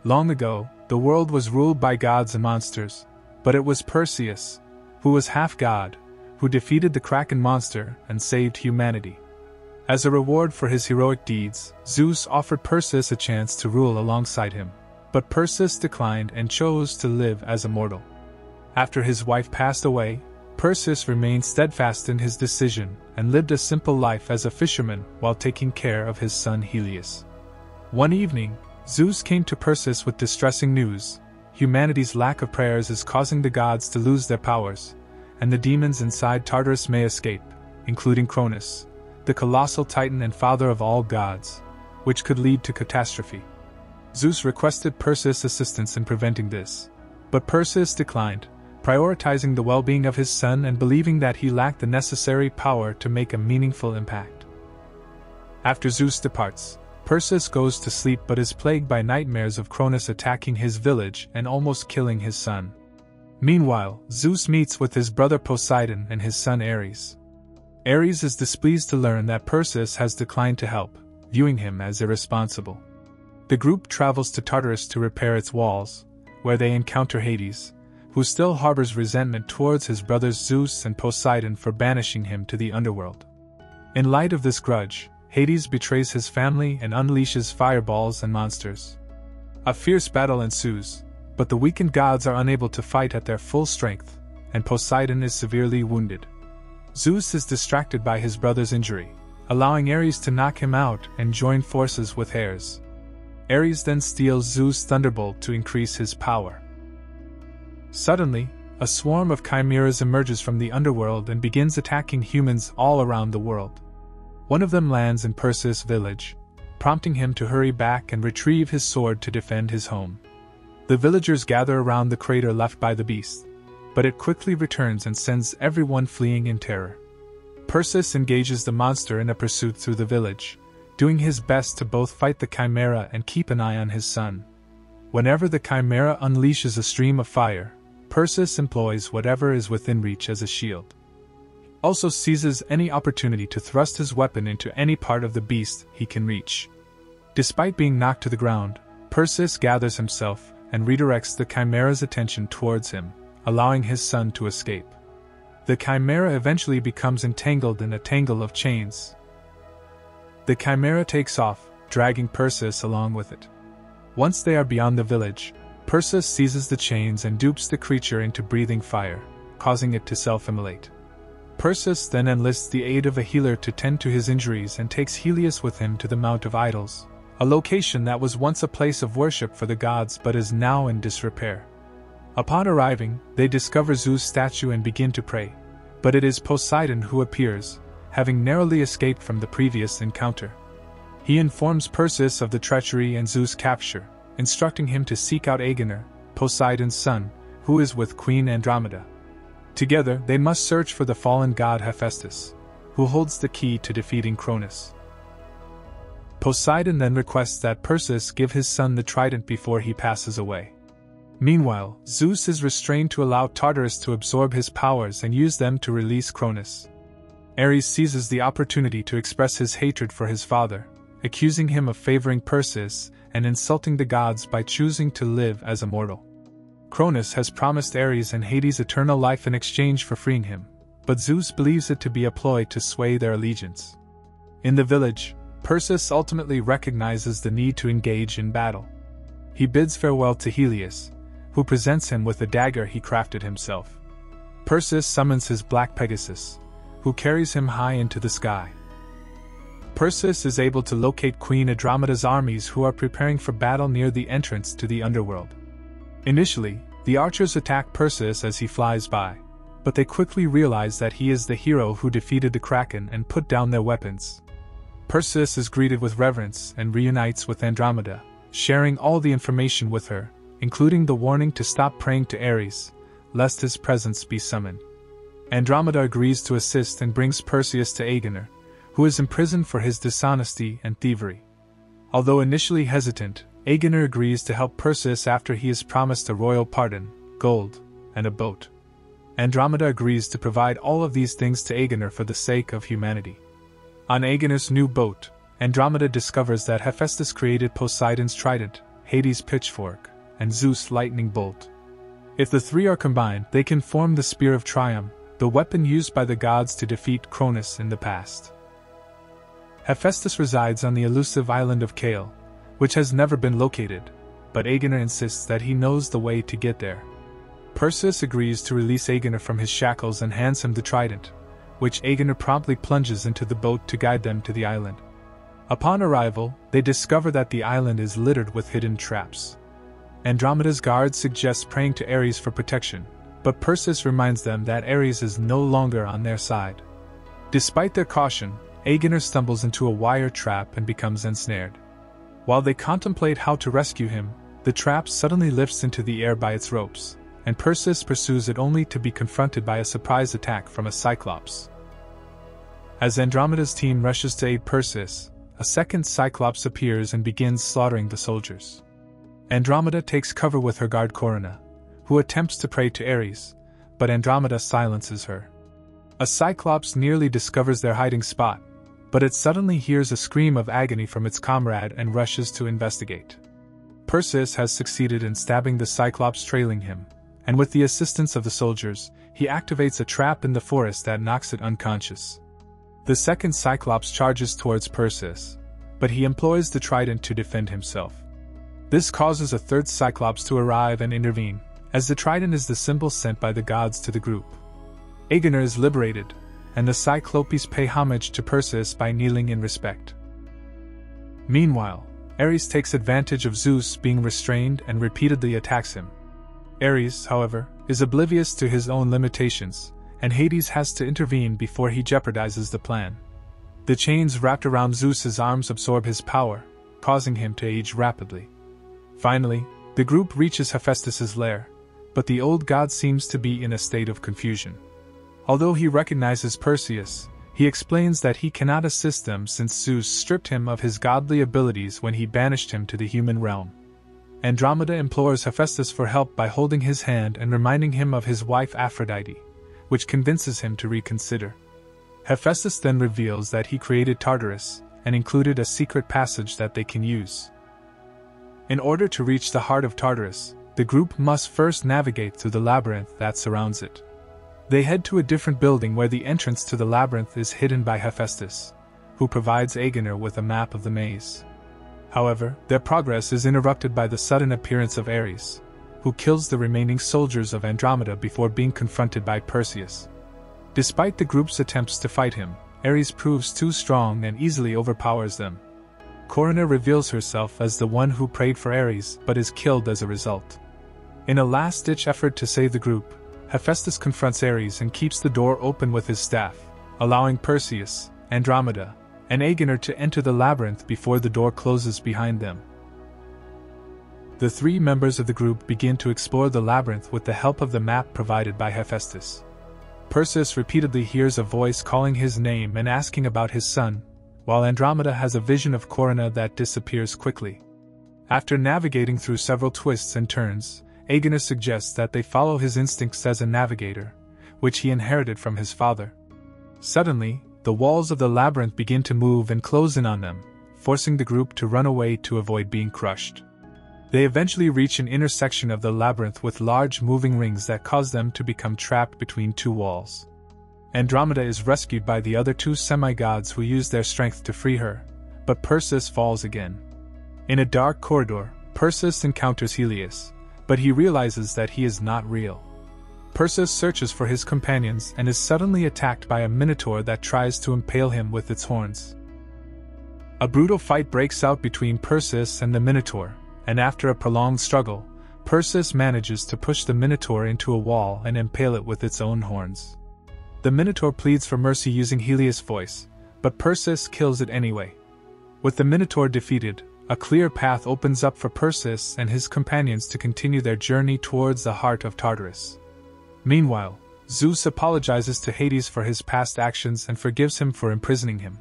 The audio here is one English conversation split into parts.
Long ago, the world was ruled by gods and monsters, but it was Perseus, who was half god, who defeated the Kraken monster and saved humanity. As a reward for his heroic deeds, Zeus offered Perseus a chance to rule alongside him, but Perseus declined and chose to live as a mortal. After his wife passed away, Perseus remained steadfast in his decision and lived a simple life as a fisherman while taking care of his son Helios. One evening, Zeus came to Perseus with distressing news. Humanity's lack of prayers is causing the gods to lose their powers, and the demons inside Tartarus may escape, including Cronus, the colossal titan and father of all gods, which could lead to catastrophe. Zeus requested Perseus' assistance in preventing this, but Perseus declined, prioritizing the well-being of his son and believing that he lacked the necessary power to make a meaningful impact. After Zeus departs, Perseus goes to sleep but is plagued by nightmares of Cronus attacking his village and almost killing his son. Meanwhile, Zeus meets with his brother Poseidon and his son Ares. Ares is displeased to learn that Perseus has declined to help, viewing him as irresponsible. The group travels to Tartarus to repair its walls, where they encounter Hades, who still harbors resentment towards his brothers Zeus and Poseidon for banishing him to the underworld. In light of this grudge, Hades betrays his family and unleashes fireballs and monsters. A fierce battle ensues, but the weakened gods are unable to fight at their full strength, and Poseidon is severely wounded. Zeus is distracted by his brother's injury, allowing Ares to knock him out and join forces with Ares. Ares then steals Zeus' thunderbolt to increase his power. Suddenly, a swarm of chimeras emerges from the underworld and begins attacking humans all around the world. One of them lands in Perseus' village, prompting him to hurry back and retrieve his sword to defend his home. The villagers gather around the crater left by the beast, but it quickly returns and sends everyone fleeing in terror. Perseus engages the monster in a pursuit through the village, doing his best to both fight the chimera and keep an eye on his son. Whenever the chimera unleashes a stream of fire, Perseus employs whatever is within reach as a shield. Also seizes any opportunity to thrust his weapon into any part of the beast he can reach. Despite being knocked to the ground, Perseus gathers himself and redirects the chimera's attention towards him, allowing his son to escape. The chimera eventually becomes entangled in a tangle of chains. The chimera takes off, dragging Perseus along with it. Once they are beyond the village, Perseus seizes the chains and dupes the creature into breathing fire, causing it to self-immolate. Perseus then enlists the aid of a healer to tend to his injuries and takes Helios with him to the Mount of Idols, a location that was once a place of worship for the gods but is now in disrepair. Upon arriving, they discover Zeus' statue and begin to pray, but it is Poseidon who appears, having narrowly escaped from the previous encounter. He informs Perseus of the treachery and Zeus' capture, instructing him to seek out Agenor, Poseidon's son, who is with Queen Andromeda. Together, they must search for the fallen god Hephaestus, who holds the key to defeating Cronus. Poseidon then requests that Perseus give his son the trident before he passes away. Meanwhile, Zeus is restrained to allow Tartarus to absorb his powers and use them to release Cronus. Ares seizes the opportunity to express his hatred for his father, accusing him of favoring Perseus and insulting the gods by choosing to live as a mortal. Cronus has promised Ares and Hades eternal life in exchange for freeing him, but Zeus believes it to be a ploy to sway their allegiance. In the village, Perseus ultimately recognizes the need to engage in battle. He bids farewell to Helios, who presents him with a dagger he crafted himself. Perseus summons his black Pegasus, who carries him high into the sky. Perseus is able to locate Queen Andromeda's armies who are preparing for battle near the entrance to the underworld. Initially, the archers attack Perseus as he flies by, but they quickly realize that he is the hero who defeated the Kraken and put down their weapons. Perseus is greeted with reverence and reunites with Andromeda, sharing all the information with her, including the warning to stop praying to Ares, lest his presence be summoned. Andromeda agrees to assist and brings Perseus to Agenor, who is imprisoned for his dishonesty and thievery. Although initially hesitant, Agenor agrees to help Perseus after he is promised a royal pardon, gold, and a boat. Andromeda agrees to provide all of these things to Agenor for the sake of humanity. On Agenor's new boat, Andromeda discovers that Hephaestus created Poseidon's trident, Hades' pitchfork, and Zeus' lightning bolt. If the three are combined, they can form the Spear of Triumph, the weapon used by the gods to defeat Cronus in the past. Hephaestus resides on the elusive island of Kale, which has never been located, but Agenor insists that he knows the way to get there. Perseus agrees to release Agenor from his shackles and hands him the trident, which Agenor promptly plunges into the boat to guide them to the island. Upon arrival, they discover that the island is littered with hidden traps. Andromeda's guards suggest praying to Ares for protection, but Perseus reminds them that Ares is no longer on their side. Despite their caution, Agenor stumbles into a wire trap and becomes ensnared. While they contemplate how to rescue him, the trap suddenly lifts into the air by its ropes, and Perseus pursues it only to be confronted by a surprise attack from a Cyclops. As Andromeda's team rushes to aid Perseus, a second Cyclops appears and begins slaughtering the soldiers. Andromeda takes cover with her guard Corona, who attempts to pray to Ares, but Andromeda silences her. A Cyclops nearly discovers their hiding spot, but it suddenly hears a scream of agony from its comrade and rushes to investigate. Perseus has succeeded in stabbing the Cyclops trailing him, and with the assistance of the soldiers, he activates a trap in the forest that knocks it unconscious. The second Cyclops charges towards Perseus, but he employs the trident to defend himself. This causes a third Cyclops to arrive and intervene, as the trident is the symbol sent by the gods to the group. Agenor is liberated, and the Cyclopes pay homage to Perseus by kneeling in respect. Meanwhile, Ares takes advantage of Zeus being restrained and repeatedly attacks him. Ares, however, is oblivious to his own limitations, and Hades has to intervene before he jeopardizes the plan. The chains wrapped around Zeus's arms absorb his power, causing him to age rapidly. Finally, the group reaches Hephaestus's lair, but the old god seems to be in a state of confusion. Although he recognizes Perseus, he explains that he cannot assist them since Zeus stripped him of his godly abilities when he banished him to the human realm. Andromeda implores Hephaestus for help by holding his hand and reminding him of his wife Aphrodite, which convinces him to reconsider. Hephaestus then reveals that he created Tartarus and included a secret passage that they can use. In order to reach the heart of Tartarus, the group must first navigate through the labyrinth that surrounds it. They head to a different building where the entrance to the labyrinth is hidden by Hephaestus, who provides Agenor with a map of the maze. However, their progress is interrupted by the sudden appearance of Ares, who kills the remaining soldiers of Andromeda before being confronted by Perseus. Despite the group's attempts to fight him, Ares proves too strong and easily overpowers them. Corona reveals herself as the one who prayed for Ares but is killed as a result. In a last-ditch effort to save the group, Hephaestus confronts Ares and keeps the door open with his staff, allowing Perseus, Andromeda, and Agenor to enter the labyrinth before the door closes behind them. The three members of the group begin to explore the labyrinth with the help of the map provided by Hephaestus. Perseus repeatedly hears a voice calling his name and asking about his son, while Andromeda has a vision of Corona that disappears quickly. After navigating through several twists and turns, Agenor suggests that they follow his instincts as a navigator, which he inherited from his father. Suddenly, the walls of the labyrinth begin to move and close in on them, forcing the group to run away to avoid being crushed. They eventually reach an intersection of the labyrinth with large moving rings that cause them to become trapped between two walls. Andromeda is rescued by the other two semi-gods who use their strength to free her, but Perseus falls again. In a dark corridor, Perseus encounters Helios, but he realizes that he is not real. Perseus searches for his companions and is suddenly attacked by a minotaur that tries to impale him with its horns. A brutal fight breaks out between Perseus and the minotaur, and after a prolonged struggle, Perseus manages to push the minotaur into a wall and impale it with its own horns. The minotaur pleads for mercy using Helios' voice, but Perseus kills it anyway. With the minotaur defeated, a clear path opens up for Perseus and his companions to continue their journey towards the heart of Tartarus. Meanwhile, Zeus apologizes to Hades for his past actions and forgives him for imprisoning him.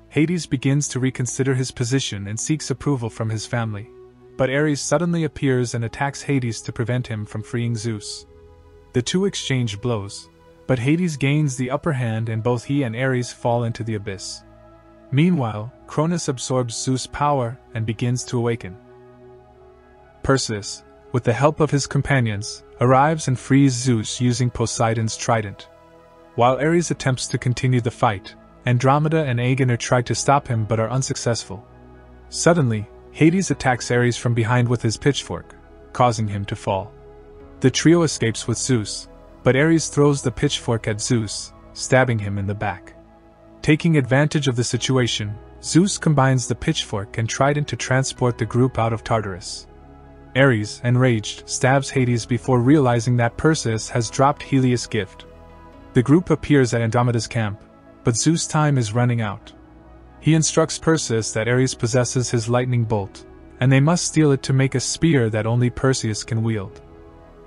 Hades begins to reconsider his position and seeks approval from his family, but Ares suddenly appears and attacks Hades to prevent him from freeing Zeus. The two exchange blows, but Hades gains the upper hand and both he and Ares fall into the abyss. Meanwhile, Cronus absorbs Zeus' power and begins to awaken. Perseus, with the help of his companions, arrives and frees Zeus using Poseidon's trident. While Ares attempts to continue the fight, Andromeda and Aeganer try to stop him but are unsuccessful. Suddenly, Hades attacks Ares from behind with his pitchfork, causing him to fall. The trio escapes with Zeus, but Ares throws the pitchfork at Zeus, stabbing him in the back. Taking advantage of the situation, Zeus combines the pitchfork and trident to transport the group out of Tartarus. Ares, enraged, stabs Hades before realizing that Perseus has dropped Helios' gift. The group appears at Andromeda's camp, but Zeus' time is running out. He instructs Perseus that Ares possesses his lightning bolt, and they must steal it to make a spear that only Perseus can wield.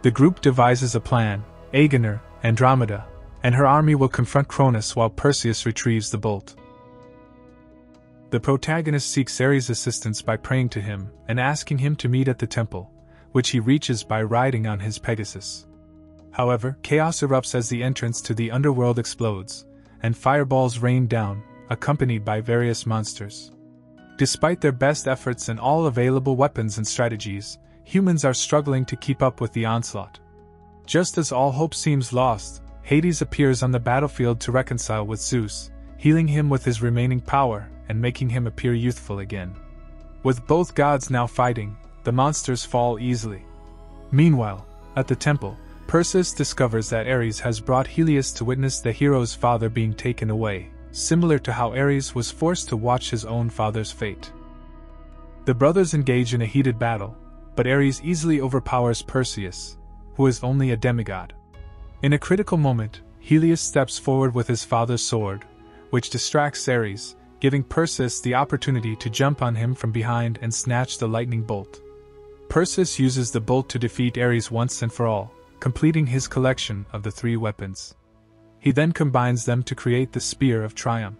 The group devises a plan. Aeganer, Andromeda, and her army will confront Cronus while Perseus retrieves the bolt. The protagonist seeks Ares' assistance by praying to him and asking him to meet at the temple, which he reaches by riding on his Pegasus. However, chaos erupts as the entrance to the underworld explodes, and fireballs rain down, accompanied by various monsters. Despite their best efforts and all available weapons and strategies, humans are struggling to keep up with the onslaught. Just as all hope seems lost, Hades appears on the battlefield to reconcile with Zeus, healing him with his remaining power and making him appear youthful again. With both gods now fighting, the monsters fall easily. Meanwhile, at the temple, Perseus discovers that Ares has brought Helios to witness the hero's father being taken away, similar to how Ares was forced to watch his own father's fate. The brothers engage in a heated battle, but Ares easily overpowers Perseus, who is only a demigod. In a critical moment, Helios steps forward with his father's sword, which distracts Ares, giving Perseus the opportunity to jump on him from behind and snatch the lightning bolt. Perseus uses the bolt to defeat Ares once and for all, completing his collection of the three weapons. He then combines them to create the Spear of Triumph.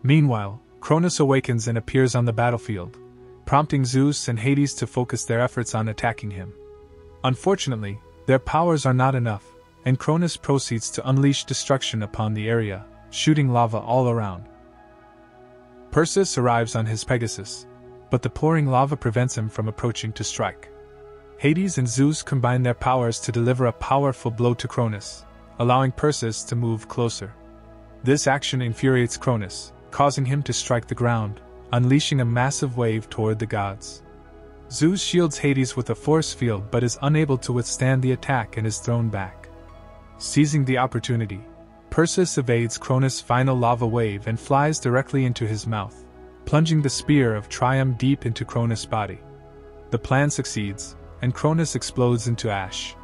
Meanwhile, Cronus awakens and appears on the battlefield, prompting Zeus and Hades to focus their efforts on attacking him. Unfortunately, their powers are not enough, and Cronus proceeds to unleash destruction upon the area, shooting lava all around. Perseus arrives on his Pegasus, but the pouring lava prevents him from approaching to strike. Hades and Zeus combine their powers to deliver a powerful blow to Cronus, allowing Perseus to move closer. This action infuriates Cronus, causing him to strike the ground, unleashing a massive wave toward the gods. Zeus shields Hades with a force field but is unable to withstand the attack and is thrown back. Seizing the opportunity, Perseus evades Cronus' final lava wave and flies directly into his mouth, plunging the Spear of Triumph deep into Cronus' body. The plan succeeds, and Cronus explodes into ash.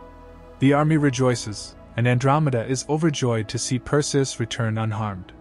The army rejoices, and Andromeda is overjoyed to see Perseus return unharmed.